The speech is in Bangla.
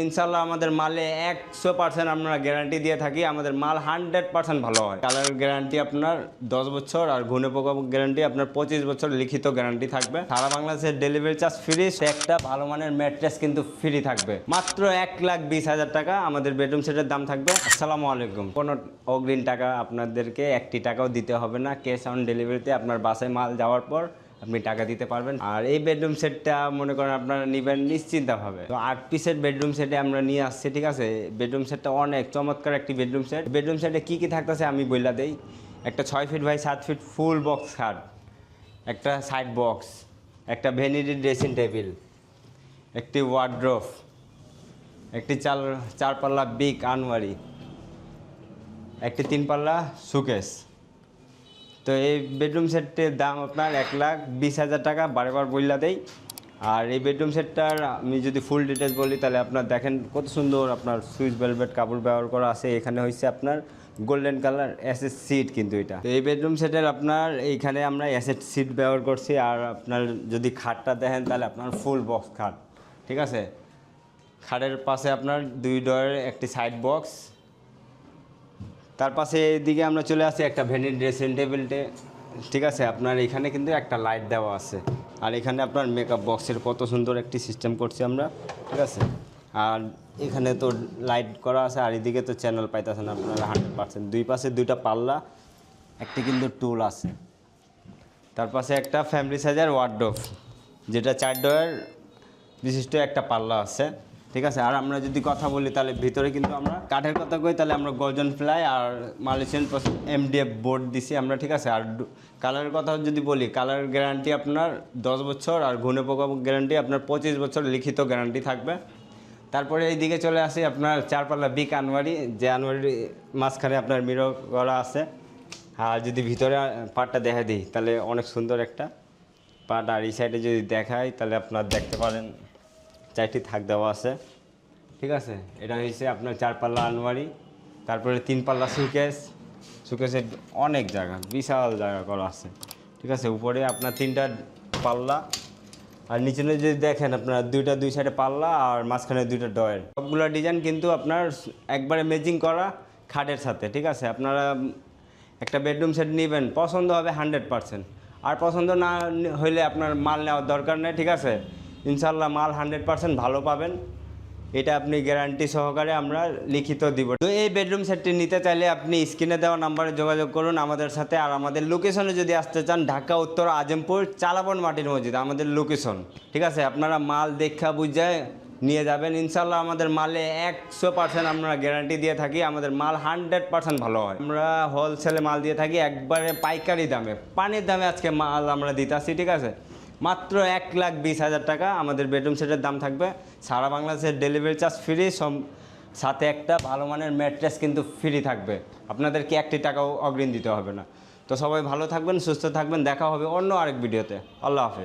ইনশাল্লাহ আমাদের মালে 100% আমরা গ্যারান্টি দিয়ে থাকি। আমাদের মাল 100% ভালো হয়। কালার গ্যারান্টি আপনার 10 বছর আর ঘুনে পোকা গ্যারান্টি আপনার 25 বছর লিখিত গ্যারান্টি থাকবে। সারা বাংলাদেশের ডেলিভারি চার্জ ফ্রি। একটা ভালো মানের ম্যাট্রেস কিন্তু ফ্রি থাকবে। মাত্র 1,20,000 টাকা আমাদের বেডরুম সেটের দাম থাকবে। আসসালামু আলাইকুম। কোনো অগ্রিম টাকা আপনাদেরকে 1 টাকাও দিতে হবে না। ক্যাশ অন ডেলিভারিতে আপনার বাসায় মাল যাওয়ার পর আপনি টাকা দিতে পারবেন। আর এই বেডরুম সেটটা মনে করেন আপনারা নেবেন নিশ্চিন্তভাবে। তো 8 পিসের বেডরুম সেটে আমরা নিয়ে আসছি, ঠিক আছে। বেডরুম সেটটা অনেক চমৎকার একটি বেডরুম সেট। বেডরুম সেটে কী কী থাকতেছে আমি বইলা দেই। একটা 6 feet by 7 feet full box খাট, একটা সাইড বক্স, একটা ভ্যানিটি ড্রেসিং টেবিল, একটি ওয়ার্ড্রোব, একটি চারপাল্লা বিগ আনওয়ারি, একটি 3 পাল্লা সুকেস। তো এই বেডরুম সেটটির দাম আপনার 1,20,000 টাকা, বারবার বইলা দেই। আর এই বেডরুম সেটটার আমি যদি ফুল ডিটেলস বলি তাহলে আপনার দেখেন কত সুন্দর আপনার সুইচ ভেলভেট কাপড় ব্যবহার করা আছে। এখানে হচ্ছে আপনার গোল্ডেন কালার অ্যাসেট সিট কিন্তু এটা। তো এই বেডরুম সেটের আপনার এইখানে আমরা অ্যাসেট সিট ব্যবহার করছি। আর আপনার যদি খাটটা দেখেন তাহলে আপনার ফুল বক্স খাট, ঠিক আছে। খাটের পাশে আপনার 2 ডোরের একটি সাইড বক্স। তার পাশে এইদিকে আমরা চলে আসি একটা ভ্যানিটি ড্রেসিং টেবিলটে, ঠিক আছে। আপনার এখানে কিন্তু একটা লাইট দেওয়া আছে। আর এখানে আপনার মেকআপ বক্সের কত সুন্দর একটি সিস্টেম করছি আমরা, ঠিক আছে। আর এখানে তো লাইট করা আছে। আর এদিকে তো চ্যানেল পাইতেছেন আপনারা 100%। দুই পাশে 2টা পাল্লা, একটি কিন্তু টুল আছে। তার পাশে একটা ফ্যামিলি সাইজের ওয়ার্ডরোব, যেটা 4 ডোর বিশিষ্ট একটা পাল্লা আছে, ঠিক আছে। আর আমরা যদি কথা বলি তাহলে ভিতরে কিন্তু আমরা কাঠের কথা কই তাহলে আমরা গর্জন ফ্লাই আর মালয়েশিয়ান MDF বোর্ড দিছি আমরা, ঠিক আছে। আর কালারের কথা যদি বলি, কালার গ্যারান্টি আপনার 10 বছর আর ঘুনে পোকা গ্যারান্টি আপনার 25 বছর লিখিত গ্যারান্টি থাকবে। তারপরে এইদিকে চলে আসি আপনার 4 পাল্লা বিগ আনওয়ারি, যে আনওয়ারির মাঝখানে আপনার মিরর করা আছে। আর যদি ভিতরে পার্টটা দেখা দিই তাহলে অনেক সুন্দর একটা পার্ট। আর এই সাইডে যদি দেখাই তাহলে আপনার দেখতে পারেন 4টি থাক দেওয়া আছে, ঠিক আছে। এটা হচ্ছে আপনার 4 পাল্লা আলমারি। তারপরে 3 পাল্লা সুকেসের অনেক জায়গা, বিশাল জায়গা করা আছে, ঠিক আছে। উপরে আপনার 3টা পাল্লা। আর নিচে যদি দেখেন আপনার 2 সাইডে পাল্লা আর মাঝখানে 2টা ডয়ের। সবগুলো ডিজাইন কিন্তু আপনার একবারে ম্যাচিং করা খাটের সাথে, ঠিক আছে। আপনারা একটা বেডরুম সেট নেবেন, পছন্দ হবে 100%। আর পছন্দ না হইলে আপনার মাল নেওয়ার দরকার নেই, ঠিক আছে। ইনশাল্লাহ মাল 100% ভালো পাবেন, এটা আপনি গ্যারান্টি সহকারে আমরা লিখিত দিব। তো এই বেডরুম সেটটি নিতে চাইলে আপনি স্ক্রিনে দেওয়া নাম্বারে যোগাযোগ করুন আমাদের সাথে। আর আমাদের লোকেশনে যদি আসতে চান, ঢাকা উত্তর আজিমপুর চালাবন মাটির মসজিদ আমাদের লোকেশন, ঠিক আছে। আপনারা মাল দেখা বুঝে নিয়ে যাবেন। ইনশাল্লাহ আমাদের মালে 100% আমরা গ্যারান্টি দিয়ে থাকি। আমাদের মাল 100% ভালো হয়। আমরা হোলসেলে মাল দিয়ে থাকি একবারে পাইকারি দামে, পানির দামে আজকে মাল আমরা দিতেছি, ঠিক আছে। মাত্র 1,20,000 টাকা আমাদের বেডরুম সেটের দাম থাকবে। সারা বাংলাদেশের ডেলিভারি চার্জ ফ্রি, সাথে একটা ভালো মানের ম্যাট্রেস কিন্তু ফ্রি থাকবে। আপনাদেরকে 1 টাকাও অগ্রিম দিতে হবে না। তো সবাই ভালো থাকবেন, সুস্থ থাকবেন। দেখা হবে অন্য আরেক ভিডিওতে। আল্লাহ হাফেজ।